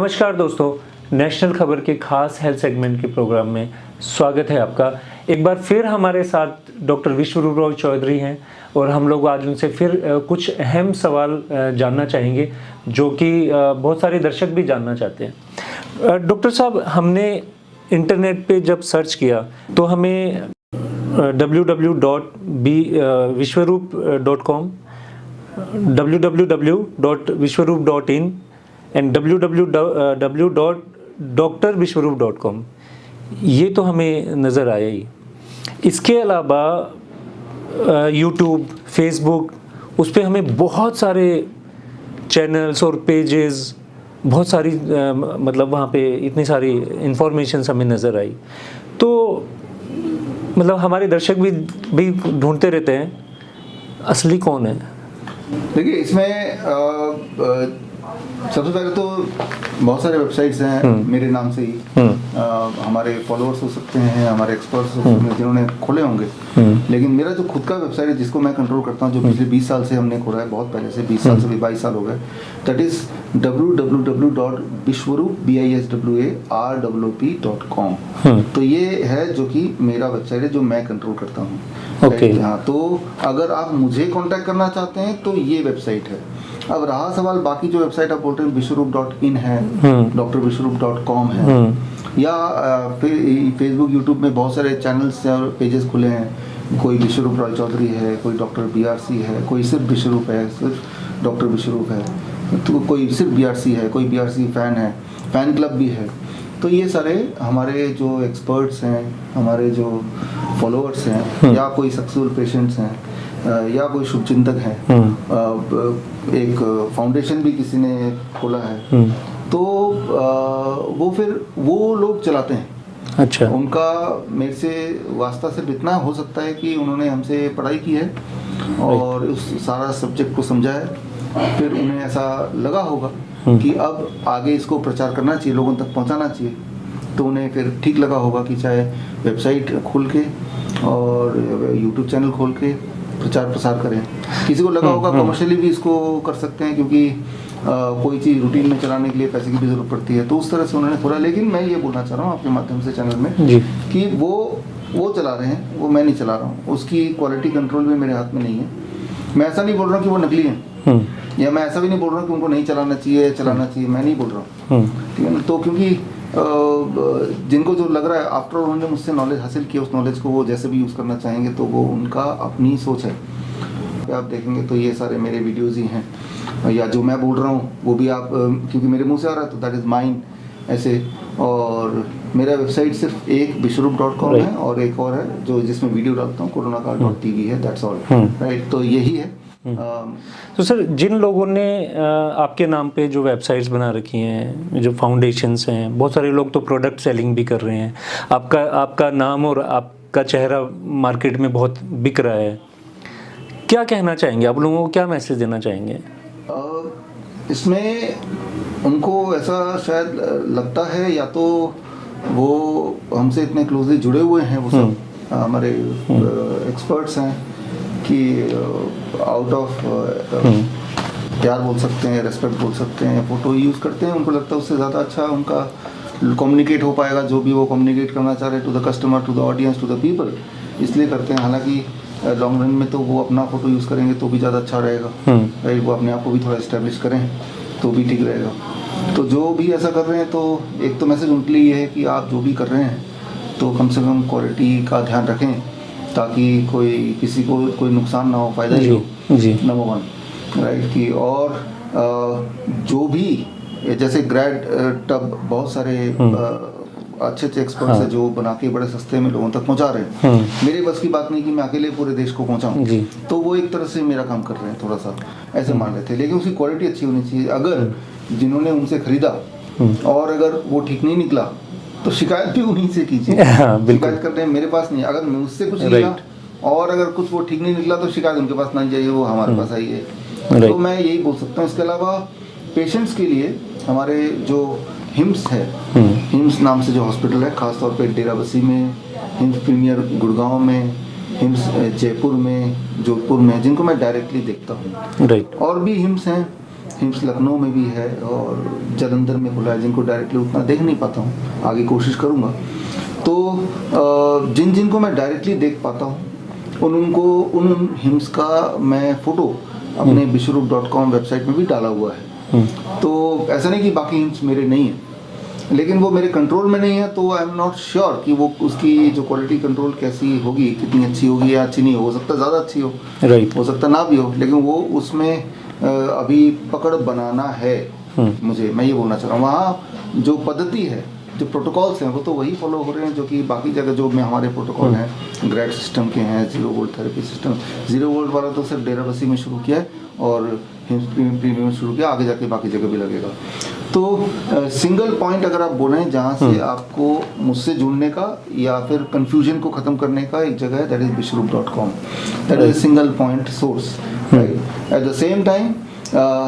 नमस्कार दोस्तों, नेशनल खबर के खास हेल्थ सेगमेंट के प्रोग्राम में स्वागत है आपका। एक बार फिर हमारे साथ डॉक्टर विश्वरूप रॉय चौधरी हैं और हम लोग आज उनसे फिर कुछ अहम सवाल जानना चाहेंगे जो कि बहुत सारे दर्शक भी जानना चाहते हैं। डॉक्टर साहब, हमने इंटरनेट पे जब सर्च किया तो हमें www.vishwaroop.com, www.vishwaroop.in एंड www.drvishwaroop.com ये तो हमें नज़र आया ही। इसके अलावा यूट्यूब, फेसबुक, उस पर हमें बहुत सारे चैनल्स और पेजेस, बहुत सारी मतलब वहाँ पे इतनी सारी इंफॉर्मेशंस हमें नज़र आई। तो मतलब हमारे दर्शक भी ढूंढते रहते हैं असली कौन है। देखिए, इसमें सबसे पहले तो बहुत सारे वेबसाइट्स हैं मेरे नाम से ही। हमारे फॉलोअर्स हो सकते हैं, हमारे एक्सपर्ट्स हो सकते हैं जिन्होंने खोले होंगे, लेकिन मेरा जो खुद का वेबसाइट है जिसको मैं कंट्रोल करता हूँ, जो पिछले 20 साल से हमने खोला है, बहुत पहले से 20 साल से भी 22 साल हो गए, दैट इज www.vishwaroop.com। तो ये है जो कि मेरा वेबसाइट है जो मैं कंट्रोल करता हूँ। हाँ, तो अगर आप मुझे कांटेक्ट करना चाहते हैं तो ये वेबसाइट है। अब रहा सवाल बाकी जो वेबसाइट आप बोलते हैं, विश्वरूप.in है, drviश्वरूप.com है, या फिर फेसबुक, यूट्यूब में बहुत सारे चैनल्स और पेजेस खुले हैं। कोई विश्वरूप रॉय चौधरी है, कोई डॉक्टर BRC है, कोई सिर्फ विश्वरूप है, सिर्फ डॉक्टर विश्वरूप है, तो कोई सिर्फ BRC है, कोई BRC फैन है, फैन क्लब भी है। तो ये सारे हमारे जो एक्सपर्ट्स हैं, हमारे जो फॉलोअर्स हैं, या कोई सक्सेसफुल पेशेंट्स हैं, या कोई शुभचिंतक है, एक फाउंडेशन भी किसी ने खोला है, तो वो लोग चलाते हैं। अच्छा। उनका मेरे से वास्ता सिर्फ इतना हो सकता है कि उन्होंने हमसे पढ़ाई की है और उस सारा सब्जेक्ट को समझा है, फिर उन्हें ऐसा लगा होगा कि अब आगे इसको प्रचार करना चाहिए, लोगों तक पहुंचाना चाहिए, तो उन्हें फिर ठीक लगा होगा कि चाहे वेबसाइट खोल के और यूट्यूब चैनल खोल के प्रचार प्रसार करें। किसी को लगा होगा कमर्शियली भी इसको कर सकते हैं, क्योंकि कोई चीज़ रूटीन में चलाने के लिए पैसे की भी जरूरत पड़ती है, तो उस तरह से उन्होंने खोला। लेकिन मैं ये बोलना चाह रहा हूँ आपके माध्यम से चैनल में कि वो चला रहे हैं, वो मैं नहीं चला रहा हूँ। उसकी क्वालिटी कंट्रोल भी मेरे हाथ में नहीं है। मैं ऐसा नहीं बोल रहा हूँ कि वो नकली हैं, या मैं ऐसा भी नहीं बोल रहा हूँ कि उनको नहीं चलाना चाहिए, मैं नहीं बोल रहा हूँ, ठीक है ना। तो क्योंकि जिनको जो लग रहा है, आफ्टर उन्होंने मुझसे नॉलेज हासिल किया, उस नॉलेज को वो जैसे भी यूज़ करना चाहेंगे तो वो उनका अपनी सोच है। आप देखेंगे तो ये सारे मेरे वीडियोज़ ही हैं, या जो मैं बोल रहा हूँ वो भी आप, क्योंकि मेरे मुंह से आ रहा है तो दैट इज़ माइन ऐसे। और मेरा वेबसाइट सिर्फ एक विश्वरूप.com है और एक और है जो जिसमें वीडियो डालता हूँ, coronacard.tv है, दैट्स ऑल, राइट। तो यही है। तो सर, जिन लोगों ने आपके नाम पे जो वेबसाइट्स बना रखी हैं, जो फाउंडेशंस हैं, बहुत सारे लोग तो प्रोडक्ट सेलिंग भी कर रहे हैं, आपका नाम और आपका चेहरा मार्केट में बहुत बिक रहा है, क्या कहना चाहेंगे आप लोगों को, क्या मैसेज देना चाहेंगे? इसमें उनको ऐसा शायद लगता है, या तो वो हमसे इतने क्लोजली जुड़े हुए हैं, वो सब हमारे एक्सपर्ट्स हैं कि आउट ऑफ प्यार बोल सकते हैं, रेस्पेक्ट बोल सकते हैं, फोटो यूज़ करते हैं। उनको लगता है उससे ज़्यादा अच्छा उनका कम्युनिकेट हो पाएगा, जो भी वो कम्युनिकेट करना चाह रहे हैं, to the customer, to the audience, to the people, इसलिए करते हैं। हालांकि लॉन्ग रन में तो वो अपना फोटो यूज़ करेंगे तो भी ज़्यादा अच्छा रहेगा, राइट। वो अपने आप को भी थोड़ा इस्टेब्लिश करें तो भी ठीक रहेगा। तो जो भी ऐसा कर रहे हैं, तो एक तो मैसेज उनके लिए ये है कि आप जो भी कर रहे हैं तो कम से कम क्वालिटी का ध्यान रखें, ताकि किसी को कोई नुकसान ना हो, फायदा ही हो, नंबर 1, राइट। की और जो भी जैसे ग्रैड टब, बहुत सारे अच्छे एक्सपर्ट्स हैं जो बना के बड़े सस्ते में लोगों तक पहुंचा रहे हैं। मेरे बस की बात नहीं कि मैं अकेले पूरे देश को पहुंचाऊं, तो वो एक तरह से मेरा काम कर रहे हैं, थोड़ा सा ऐसे मान लेते हैं। लेकिन उसकी क्वालिटी अच्छी होनी चाहिए। अगर जिन्होंने उनसे खरीदा और अगर वो ठीक नहीं निकला तो शिकायत भी उन्हीं से कीजिए। शिकायत करने मेरे पास नहीं, अगर मुझसे कुछ लिया और अगर कुछ वो ठीक नहीं निकला तो शिकायत उनके पास नहीं जाइए, वो हमारे पास आई है। तो मैं यही बोल सकता हूँ। इसके अलावा पेशेंट्स के लिए हमारे जो हिम्स है, हिम्स नाम से जो हॉस्पिटल है, खासतौर पे डेराबस्सी में, हिम्स प्रीमियर गुड़गांव में, हिम्स जयपुर में, जोधपुर में, जिनको मैं डायरेक्टली देखता हूँ, राइट। और भी हिम्स हैं हिम्स लखनऊ में भी है और जालंधर में खुला है, जिनको डायरेक्टली उतना देख नहीं पाता हूँ, आगे कोशिश करूँगा। तो जिन जिनको मैं डायरेक्टली देख पाता हूँ उन हिम्स का मैं फ़ोटो अपने विश्वरूप.com वेबसाइट में भी डाला हुआ है। तो ऐसा नहीं कि बाकी हिम्स मेरे नहीं हैं, लेकिन वो मेरे कंट्रोल में नहीं है, तो आई एम नॉट श्योर कि वो उसकी जो क्वालिटी कंट्रोल कैसी होगी, कितनी अच्छी होगी या अच्छी नहीं हो सकता ज़्यादा अच्छी हो, राइट, हो सकता ना भी हो, लेकिन वो उसमें अभी पकड़ बनाना है मुझे, मैं ये बोलना चाह रहा हूँ। वहाँ जो पद्धति है, जो प्रोटोकॉल्स हैं, वो तो वही फॉलो हो रहे हैं जो कि बाकी जगह जो में हमारे प्रोटोकॉल हैं ग्रेड सिस्टम के हैं, 0 वोल्ट थेरेपी सिस्टम। 0 वोल्ट वाला तो सिर्फ डेराबस्सी में शुरू किया है और हिम्स प्रीमियम में शुरू किया, आगे जाके बाकी जगह भी लगेगा। तो सिंगल पॉइंट अगर आप बोलें जहाँ से आपको मुझसे जुड़ने का या फिर कन्फ्यूजन को ख़त्म करने का एक जगह है, दैट इज़ विश्वरूप.com। That is single point source. At the same time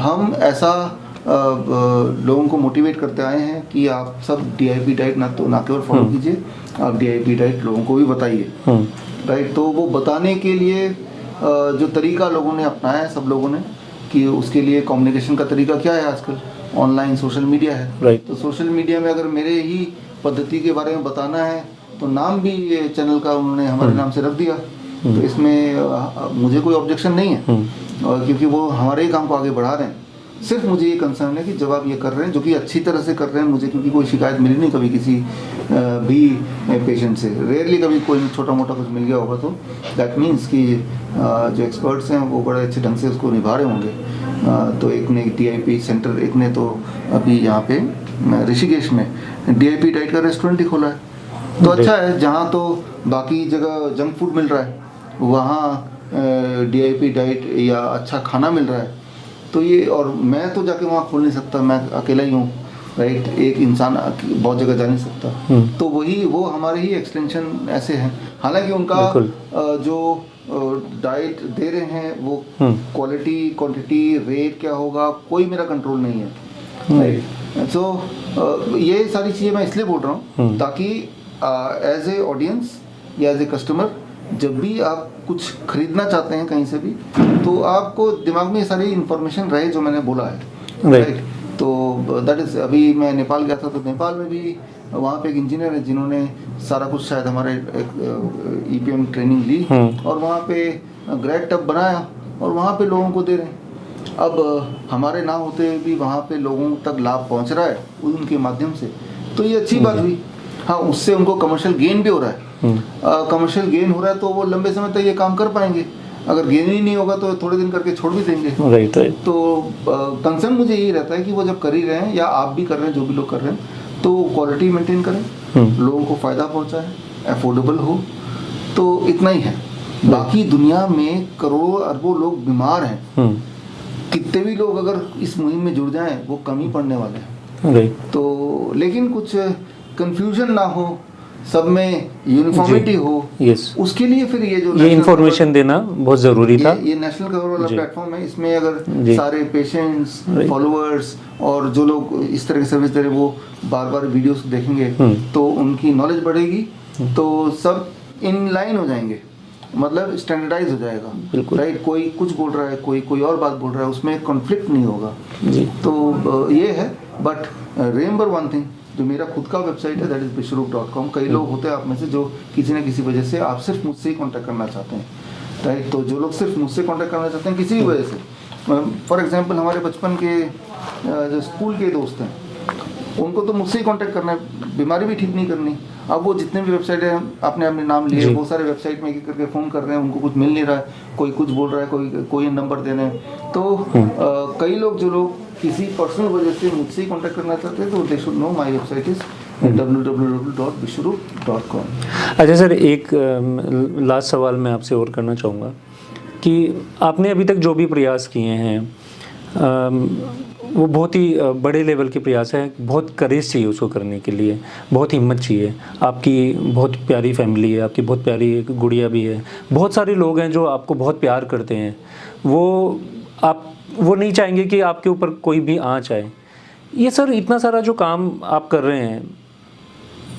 हम ऐसा लोगों को मोटिवेट करते आए हैं कि आप सब DIP डाइट ना केवल फॉलो कीजिए, आप DIP डाइट लोगों को भी बताइए, राइट। तो वो बताने के लिए जो तरीका लोगों ने अपनाया है, सब लोगों ने, कि उसके लिए कम्युनिकेशन का तरीका क्या है आजकल, ऑनलाइन सोशल मीडिया है, राइट। तो सोशल मीडिया में अगर मेरे ही पद्धति के बारे में बताना है तो नाम भी ये चैनल का उन्होंने हमारे नाम से रख दिया, तो इसमें मुझे कोई ऑब्जेक्शन नहीं है, और क्योंकि वो हमारे ही काम को आगे बढ़ा रहे हैं। सिर्फ मुझे ये कंसर्न है कि जब आप ये कर रहे हैं, जो कि अच्छी तरह से कर रहे हैं, मुझे क्योंकि कोई शिकायत मिली नहीं कभी किसी भी पेशेंट से, रेयरली कभी कोई छोटा मोटा कुछ मिल गया होगा, तो दैट मीन्स कि जो एक्सपर्ट्स हैं वो बड़े अच्छे ढंग से उसको निभा रहे होंगे। तो एक ने DIP सेंटर, एक ने तो अभी यहाँ पे ऋषिकेश में DIP डाइट का रेस्टोरेंट ही खोला है, तो अच्छा है। जहाँ तो बाकी जगह जंक फूड मिल रहा है, वहाँ DIP डाइट या अच्छा खाना मिल रहा है, तो ये, और मैं तो जाके वहाँ खोल नहीं सकता, मैं अकेला ही हूँ, राइट। एक इंसान बहुत जगह जा नहीं सकता, तो वो हमारे ही एक्सटेंशन ऐसे हैं। हालांकि उनका जो डाइट दे रहे हैं वो क्वालिटी, क्वांटिटी, रेट क्या होगा, कोई मेरा कंट्रोल नहीं है, राइट। सो ये सारी चीज़ें मैं इसलिए बोल रहा हूँ ताकि एज ए ऑडियंस या एज ए कस्टमर जब भी आप कुछ खरीदना चाहते हैं कहीं से भी, तो आपको दिमाग में ये सारी इन्फॉर्मेशन रहे जो मैंने बोला है, राइट। तो दैट इज़, अभी मैं नेपाल गया था, तो नेपाल में भी वहाँ पे एक इंजीनियर है जिन्होंने सारा कुछ शायद हमारे एक EPM ट्रेनिंग ली और वहाँ पे ग्रेड टब बनाया और वहाँ पे लोगों को दे रहे हैं। अब हमारे ना होते हुए भी वहाँ पे लोगों तक लाभ पहुँच रहा है उनके माध्यम से, तो ये अच्छी बात हुई। हाँ, उससे उनको कमर्शियल गेन भी हो रहा है, कमर्शियल गेन हो रहा है, तो वो लंबे समय तक ये काम कर पाएंगे। अगर गेन ही नहीं होगा तो थोड़े दिन करके छोड़ भी देंगे, राइट। तो कंसर्न मुझे यही रहता है कि वो जब कर ही रहे हैं या आप भी कर रहे हैं, जो भी लोग कर रहे हैं, तो क्वालिटी मेंटेन करें, लोगों को फ़ायदा पहुंचाएं, अफोर्डेबल हो, तो इतना ही है। बाकी दुनिया में करोड़ों अरबों लोग बीमार हैं, कितने भी लोग अगर इस मुहिम में जुड़ जाएं वो कम ही पड़ने वाले हैं, राइट। तो लेकिन कुछ कंफ्यूजन ना हो, सब में यूनिफॉर्मिटी हो, यस, उसके लिए फिर ये इंफॉर्मेशन देना बहुत ज़रूरी था। ये नेशनल कवर वाला प्लेटफॉर्म है, इसमें अगर सारे पेशेंट्स, फॉलोअर्स और जो लोग इस तरह की सर्विस दे रहे हैं वो बार बार वीडियोस देखेंगे तो उनकी नॉलेज बढ़ेगी, तो सब इन लाइन हो जाएंगे, मतलब स्टैंडर्डाइज हो जाएगा, राइट। कोई कुछ बोल रहा है, कोई और बात बोल रहा है, उसमें कॉन्फ्लिक्ट नहीं होगा। तो ये है। बट रिमेंबर वन थिंग, जो मेरा खुद का वेबसाइट है दैट इज़ विश्वरूप.com। कई लोग होते हैं आप में से जो किसी न किसी वजह से आप सिर्फ मुझसे ही कांटेक्ट करना चाहते हैं, राइट। तो जो लोग सिर्फ मुझसे कांटेक्ट करना चाहते हैं किसी भी वजह से, फॉर एग्जांपल हमारे बचपन के जो स्कूल के दोस्त हैं, उनको तो मुझसे ही कांटेक्ट करना है, बीमारी भी ठीक नहीं करनी। अब वो जितने भी वेबसाइट हैं, आपने अपने नाम लिए, वो सारे वेबसाइट में एक करके फ़ोन कर रहे हैं, उनको कुछ मिल नहीं रहा है, कोई कुछ बोल रहा है, कोई नंबर दे रहे हैं। तो कई लोग जो लोग किसी पर्सनल वजह से मुझसे ही कांटेक्ट करना चाहते हैं, तो they should know my website is www.vishwaroop.com। अच्छा सर, एक लास्ट सवाल मैं आपसे और करना चाहूँगा कि आपने अभी तक जो भी प्रयास किए हैं वो बहुत ही बड़े लेवल के प्रयास हैं, बहुत करेज चाहिए उसको करने के लिए, बहुत हिम्मत चाहिए। आपकी बहुत प्यारी फैमिली है, आपकी बहुत प्यारी गुड़िया भी है, बहुत सारे लोग हैं जो आपको बहुत प्यार करते हैं, वो नहीं चाहेंगे कि आपके ऊपर कोई भी आँच आए। ये सर इतना सारा जो काम आप कर रहे हैं,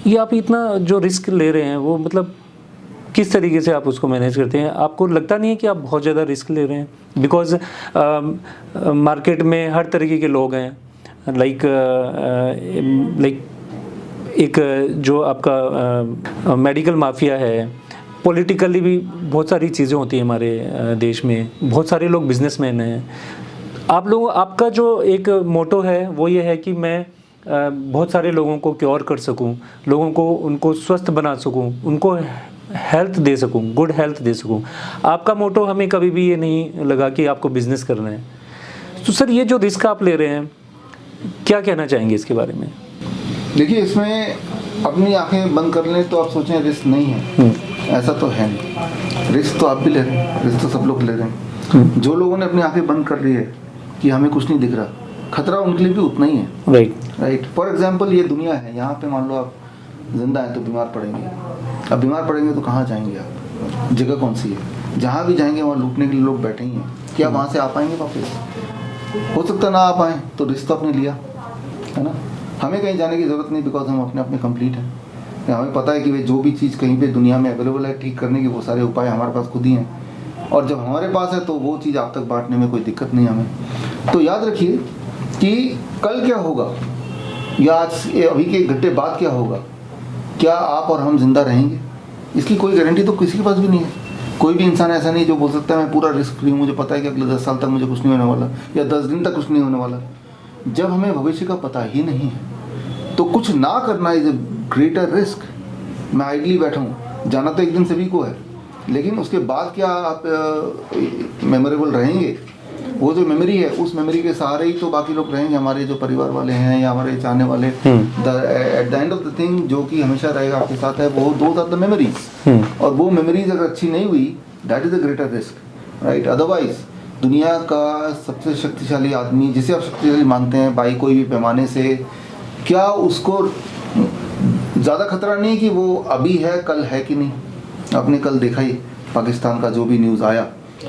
ये आप इतना जो रिस्क ले रहे हैं, वो मतलब किस तरीके से आप उसको मैनेज करते हैं? आपको लगता नहीं है कि आप बहुत ज़्यादा रिस्क ले रहे हैं? बिकॉज मार्केट में हर तरीके के लोग हैं, लाइक एक जो आपका मेडिकल माफिया है, पॉलिटिकली भी बहुत सारी चीज़ें होती हैं हमारे देश में, बहुत सारे लोग बिजनेसमैन हैं। आपका जो एक मोटो है वो ये है कि मैं बहुत सारे लोगों को क्योर कर सकूं, लोगों को उनको स्वस्थ बना सकूं, उनको हेल्थ दे सकूं, गुड हेल्थ दे सकूं। आपका मोटो हमें कभी भी ये नहीं लगा कि आपको बिजनेस करना है। तो सर, ये जो रिस्क आप ले रहे हैं, क्या कहना चाहेंगे इसके बारे में? देखिए, इसमें अपनी आंखें बंद कर लें तो आप सोचें रिस्क नहीं है, ऐसा तो है नहीं। रिस्क तो आप भी ले रहे हैं, रिस्क तो सब लोग ले रहे हैं। जो लोगों ने अपनी आंखें बंद कर ली है कि हमें कुछ नहीं दिख रहा, खतरा उनके लिए भी उतना ही है। राइट। फॉर एग्जाम्पल, ये दुनिया है, यहाँ पे मान लो आप जिंदा हैं तो बीमार पड़ेंगे। अब बीमार पड़ेंगे तो कहाँ जाएंगे आप? जगह कौन सी है? जहाँ भी जाएंगे वहाँ लूटने के लिए लोग बैठे ही हैं। क्या वहाँ से आ पाएंगे वापस? हो सकता ना आ पाएँ, तो रिस्क तो आपने लिया है ना। हमें कहीं जाने की ज़रूरत नहीं, बिकॉज हम अपने कंप्लीट हैं। हमें पता है कि वे जो भी चीज़ कहीं पे दुनिया में अवेलेबल है, ठीक करने के वो सारे उपाय हमारे पास खुद ही हैं। और जब हमारे पास है तो वो चीज़ आप तक बांटने में कोई दिक्कत नहीं हमें। तो याद रखिए कि कल क्या होगा या आज अभी के 1 घंटे बाद क्या होगा, क्या आप और हम जिंदा रहेंगे, इसकी कोई गारंटी तो किसी के पास भी नहीं है। कोई भी इंसान ऐसा नहीं जो बोल सकता है मैं पूरा रिस्क फ्री हूँ, मुझे पता है कि अगले 10 साल तक मुझे कुछ नहीं होने वाला या 10 दिन तक कुछ नहीं होने वाला। जब हमें भविष्य का पता ही नहीं है तो कुछ ना करना इज ए ग्रेटर रिस्क। मैं आइडली बैठा हूँ, जाना तो एक दिन सभी को है, लेकिन उसके बाद क्या आप मेमोरेबल रहेंगे? वो जो मेमोरी है, उस मेमोरी के सहारे ही तो बाकी लोग रहेंगे, हमारे जो परिवार वाले हैं या हमारे चाहने वाले। At the end of the thing जो कि हमेशा रहेगा आपके साथ है, वो दोज आर द मेमोरीज। और वो मेमोरीज अगर अच्छी नहीं हुई, that is a greater risk, right. Otherwise दुनिया का सबसे शक्तिशाली आदमी, जिसे आप शक्तिशाली मानते हैं बाई कोई भी पैमाने से, क्या उसको ज़्यादा खतरा नहीं कि वो अभी है, कल है कि नहीं? आपने कल देखा ही पाकिस्तान का जो भी न्यूज़ आया,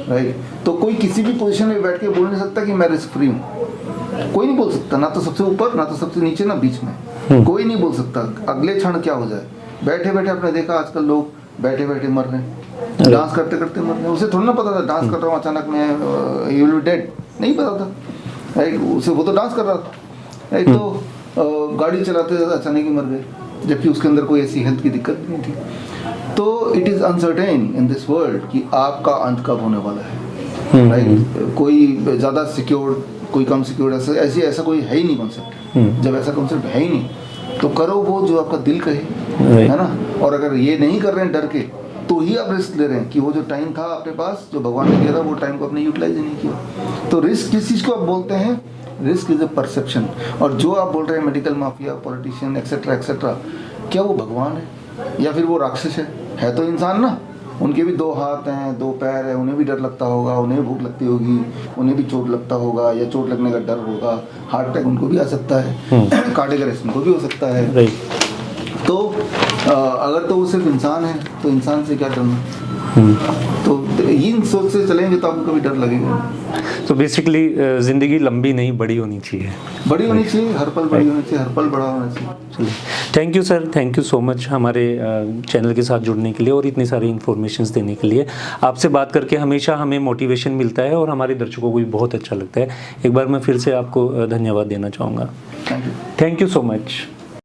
राइट। तो कोई किसी भी पोजीशन में बैठ के बोल नहीं सकता कि मैं रिस्क फ्री हूँ। कोई नहीं बोल सकता, ना तो सबसे ऊपर, ना तो सबसे नीचे, ना बीच में। कोई नहीं बोल सकता अगले क्षण क्या हो जाए। बैठे बैठे आपने देखा आजकल लोग बैठे बैठे मर रहे हैं, डांस करते करते मर रहे हैं। उसे थोड़ा ना पता था डांस कर रहा हूँ अचानक मैं यू विल बी डेड, नहीं पता था, राइट। उसे वो तो डांस कर रहा था, राइट। तो गाड़ी चलाते अचानक ही मर गए, जबकि उसके अंदर कोई ऐसी हेल्थ की दिक्कत भी नहीं थी। तो it is uncertain in this world कि आपका अंत कब होने वाला है, राइट। कोई ज़्यादा सिक्योर, कोई कम सिक्योर, ऐसा कोई है ही नहीं कॉन्सेप्ट। जब ऐसा कॉन्सेप्ट है ही नहीं तो करो वो जो आपका दिल कहे, है ना। और अगर ये नहीं कर रहे हैं डर के, तो ही आप रिस्क ले रहे हैं कि वो जो टाइम था आपके पास, जो भगवान ने दिया था, वो टाइम को आपने यूटिलाइज नहीं किया। तो रिस्क किस चीज़ को आप बोलते हैं? Risk is a perception. और जो आप बोल रहे हैं medical mafia, politician etcetera etcetera, क्या वो भगवान है या फिर वो राक्षस है तो इंसान ना। उनके भी 2 हाथ हैं, 2 पैर हैं, उन्हें भी डर लगता होगा, उन्हें भी भूख लगती होगी, उन्हें भी चोट लगता होगा या चोट लगने का डर होगा, हार्ट अटैक उनको भी आ सकता है, कार्डियक अरेस्ट उनको भी हो सकता है। तो अगर तो वो सिर्फ इंसान है तो इंसान से क्या डरना? तो इन सोच से चलेंगे तो आपको कभी डर लगेगा। तो बेसिकली ज़िंदगी लंबी नहीं, बड़ी होनी चाहिए। बड़ी होनी चाहिए, हर पल बड़ी होनी चाहिए, हर पल बड़ा होना चाहिए। चलिए, thank you sir, thank you so much हमारे चैनल के साथ जुड़ने के लिए और इतनी सारी इन्फॉर्मेशंस देने के लिए। आपसे बात करके हमेशा हमें मोटिवेशन मिलता है और हमारे दर्शकों को भी बहुत अच्छा लगता है। एक बार मैं फिर से आपको धन्यवाद देना चाहूँगा। Thank you. Thank you so much.